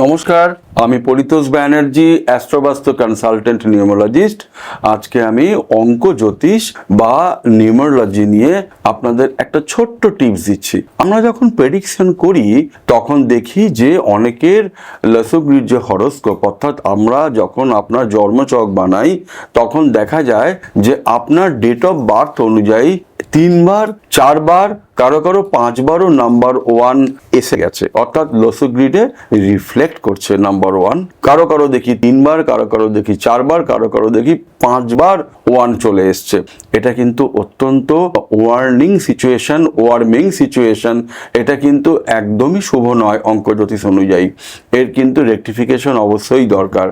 নমস্কার, আমি Paritosh Banerjee, Astro Vastu consultant numerologist. আজকে আমি অঙ্ক জ্যোতিষ বা নিউমোলজি নিয়ে আপনাদের একটা ছোট্ট টিপস দিচ্ছি। আমরা যখন প্রেডিকশন করি তখন দেখি যে অনেকের লসগ্রিড যে হরোস্কোপ, অর্থাৎ আমরা যখন আপনার জন্মছক বানাই তখন দেখা যায় যে আপনার ডেট অফ বার্থ অনুযায়ী 3বার 4বার কারো কারো 5বারও নাম্বার 1 এসে গেছে, অর্থাৎ লসগ্রিডে রিফ্লেক্ট করছে নাম্বার 1। কারো কারো দেখি 3বার, কারো কারো দেখি 4বার, কারো কারো দেখি 5বার 1 চলে এসছে। এটা কিন্তু অত্যন্ত ওয়ার্মিং সিচুয়েশন। এটা কিন্তু একদমই শুভ নয় অঙ্ক জ্যোতিষ অনুযায়ী। এর কিন্তু রেকটিফিকেশন অবশ্যই দরকার।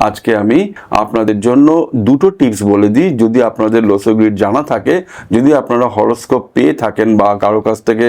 আজকে আমি আপনাদের জন্য দুটো টিপস বলে দিই। যদি আপনাদের লসগ্রিড জানা থাকে, যদি আপনারা হরোস্কোপ পেয়ে থাকেন বা কারো কাছ থেকে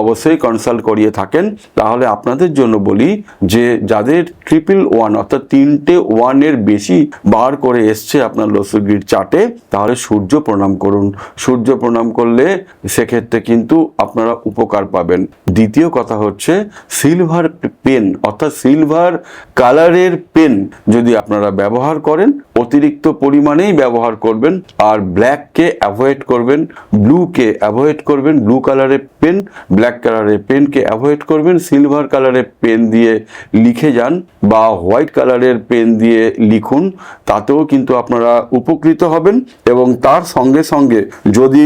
অবশ্যই কনসাল্ট করিয়ে থাকেন, তাহলে আপনাদের জন্য বলি যে যাদের 111 অর্থাৎ 3টে 1-এর বেশি বার করে এসছে আপনার লসগ্রিড চার্টে, তাহলে সূর্য প্রণাম করুন। সূর্য প্রণাম করলে সেক্ষেত্রে কিন্তু আপনারা উপকার পাবেন। দ্বিতীয় কথা হচ্ছে সিলভার পেন অর্থাৎ সিলভার কালারের পেন যদি আপনারা ব্যবহার করেন, অতিরিক্ত পরিমাণেই ব্যবহার করবেন। আর ব্ল্যাককে অ্যাভয়েড করবেন, ব্লুকে অ্যাভয়েড করবেন। ব্লু কালারের পেন, ব্ল্যাক কালারের পেনকে অ্যাভয়েড করবেন। সিলভার কালারের পেন দিয়ে লিখে যান বা হোয়াইট কালারের পেন দিয়ে লিখুন, তাতেও কিন্তু আপনারা উপকৃত হবেন। এবং তার সঙ্গে সঙ্গে যদি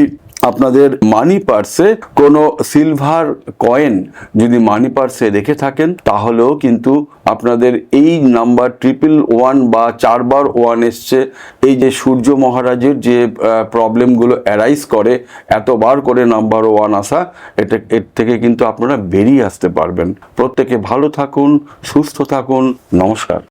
আপনাদের মানি পার্সে কোনো সিলভার কয়েন যদি মানি পার্সে রেখে থাকেন, তাহলেও কিন্তু আপনাদের এই নাম্বার 111 বা 4বার 1 এসছে, এই যে সূর্য মহারাজের যে প্রবলেমগুলো অ্যারাইজ করে এতবার করে নাম্বার 1 আসা, এর থেকে কিন্তু আপনারা বেরিয়ে আসতে পারবেন। প্রত্যেকে ভালো থাকুন, সুস্থ থাকুন। নমস্কার।